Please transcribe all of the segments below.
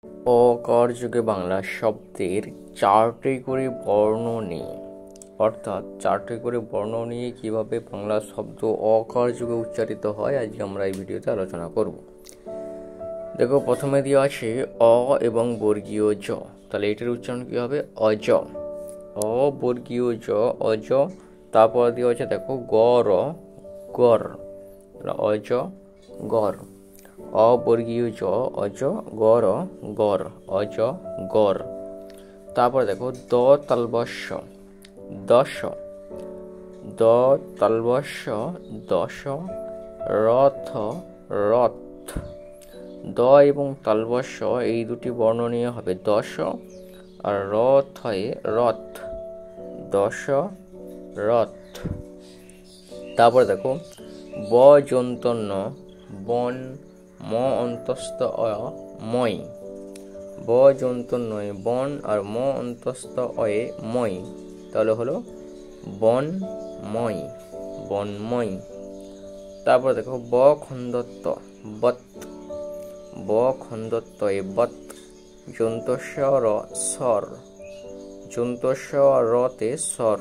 অকারযুগে বাংলা শব্দের চারটি করে বর্ণ নিয়ে, অর্থাৎ চারটি করে বর্ণ নিয়ে কীভাবে বাংলা শব্দ অকারযুগে উচ্চারিত হয় আজকে আমরা এই ভিডিওতে আলোচনা করব। দেখো, প্রথমে দেওয়া আছে অ এবং বর্গীয় জ, তাহলে এটার উচ্চারণ কী হবে? অজ। অ বর্গীয় জ, অজ। তারপর দেওয়া আছে দেখো গর, গর, অজ গর। অবর্গীয় জ, অজ গর, গর, অজ গর। তারপর দেখো দ তালবস্য, দশ, দ তালবস্য, দশ, রথ, রথ। দ এবং তালবস্য এই দুটি বর্ণ নিয়ে হবে দশ, আর রথ হয় রথ, দশ রথ। তারপর দেখো ব যন্তন্য, বন, ম অন্তস্থ অ, ময়। ব যন্তন্যয় বন আর ম অন্তস্থ অয়ে ময়, তাহলে হলো বনময়, বনময়। তারপর দেখো ব খন্দত্ব, বত, ব খন্দত্বয়ে বত। যন্তস্য র স্বর, যন্তস্য রতে স্বর,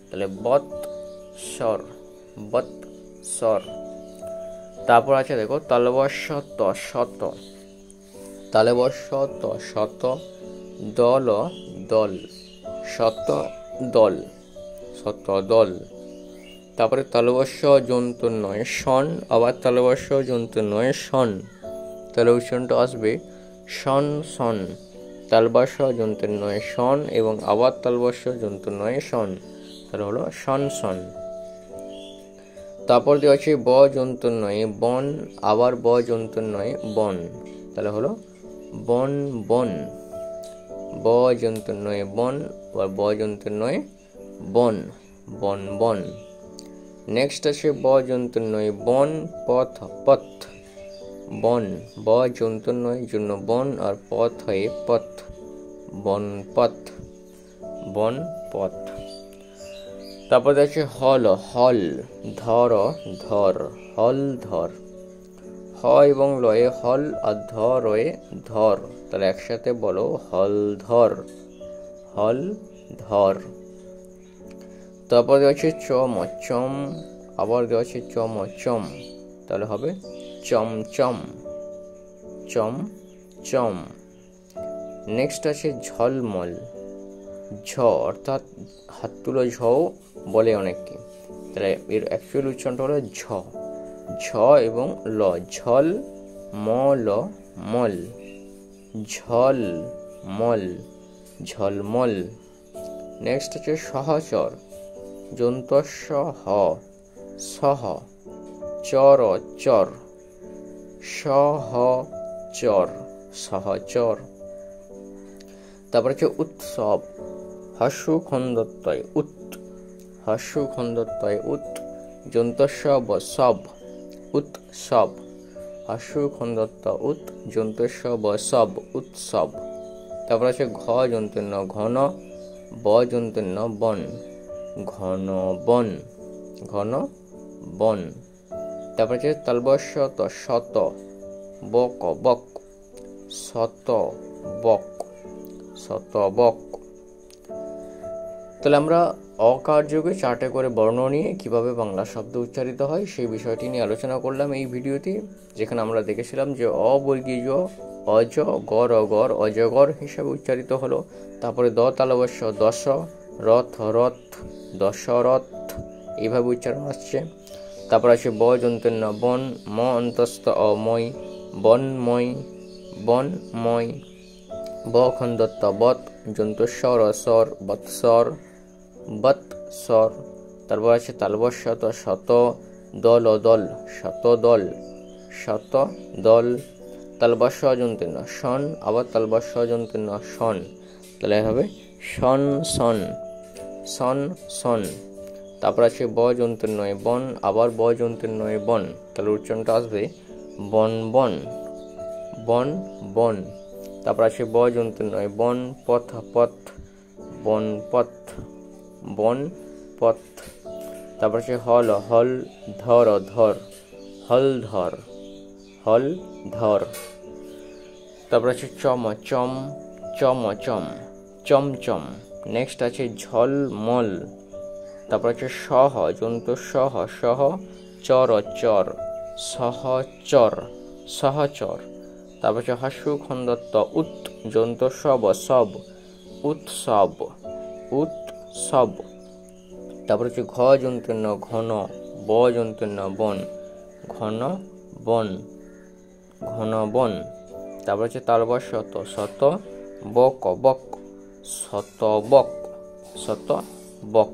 তাহলে বত স্বর, বত স্বর। তারপর আছে দেখো তালবস্য ত শত, তালবস্য ত শত, দল দল, শত দল, শত দল। তারপরে তালবস্য যন্তন্যয় শন, আবার তালবস্য যন্তন্যয় শন, তাহলে উচ্চারণটা আসবে শন শন। তালবস্য যন্তন্যয় শন এবং আবার তালবস্য যন্তন্যয় শন, তাহলে হলো শন শন। তারপর দেওয়া আছে ব যন্তন্যয় বন, আবার ব যন্তন্যয় বন, তাহলে হলো বন বন। ব যন্তন্যয় বন, আবার ব যন্তন্যয় বন, বন বন। নেক্সট আছে ব যন্তন্যয় বন, পথ, পথ, বন। ব যন্তন্যয় জন্য বন আর পথ হয়ে পথ, বন পথ, বন পথ। তারপর আছে হল, হল, ধর, ধর, হল ধর। হ এবং লয়ে হল আর ধর হয়ে ধর, তাহলে একসাথে বলো হল ধর, হল ধর। তারপর দেওয়া আছে চম, চম, আবার দেওয়া আছে চম, চম, তাহলে হবে চম চম, চম চম। নেক্সট আছে ঝলমল, ঝ অর্থাৎ হাত তুলো ঝও বলে অনেককে, তাহলে এর অ্যাকচুয়াল উচ্চারণটা হলো ঝ, ঝ এবং ল, ঝল মল, মল, ঝল মল, ঝলমল। নেক্সট হচ্ছে সহচর, যন্তস্য হ, সহ, চর চর, সহচর, সহচর। তারপর হচ্ছে উৎসব, হস্যু খন্দত্বয় উৎ, হস্যু খন্দত্বয় উৎ, যন্তস্য ব সব, উৎসব, হস্যু খন্দত্ব উৎ, যন্তস্য ব সব, উৎসব। তারপর আছে ঘ যন্তন্য ঘন, ব যন্তন্য বন, ঘন বন, ঘন বন। তারপর আছে তালবস্য ত শত, বক, বক, শত বক, শত বক। তাহলে আমরা অকারযুগে চারটে করে বর্ণ নিয়ে কিভাবে বাংলা শব্দ উচ্চারিত হয় সেই বিষয়টি নিয়ে আলোচনা করলাম এই ভিডিওতে, যেখানে আমরা দেখেছিলাম যে অবর্গীয় অজ গর, অগর, অজগর হিসাবে উচ্চারিত হলো। তারপরে দ তালবস্য দশ, রথ, রথ, দশরথ, এইভাবে উচ্চারণ আসছে। তারপর আছে ব যন্তন্য বন, ম অন্তস্থ অময়, বনময়, বনময়। ব খন্দত্ব বত, যন্তস্য রসর, বৎসর, বৎসর। তারপর আছে তালবস্য ত শত, দল দল, শত দল, শত দল। তালবস্য যন্তন্য শন, আবার তালবস্য যন্তন্য শন, তাহলে হবে শন শন, শন শন। তারপর আছে ব যন্তন্যয় বন, আবার ব যন্তন্যয় বন, তাহলে উচ্চারণটা আসবে বন বন, বন বন। তারপর আছে ব যন্তন্যয় বন, পথ, পথ, বন পথ, বন পথ। তারপর আছে হল, হল, ধর, ধর, হল ধর, হল ধর। তারপর আছে চম চম, চম চম, চমচম। নেক্সট আছে ঝলমল। তারপর আছে সহ, জন্তু সহ, সহ, চর চর, সহচর, সহচর। তারপর আছে হাস্যু খন্দত্ব উৎ, জন্তু সব, সব, উৎসব, উৎসব। তারপর হচ্ছে ঘ জন্তুর্ণ ঘন, ব জন্তুর্ণ বন, ঘন বন, ঘন বন। তারপর হচ্ছে তালব শত, শত বক, বক, শত বক, শত বক।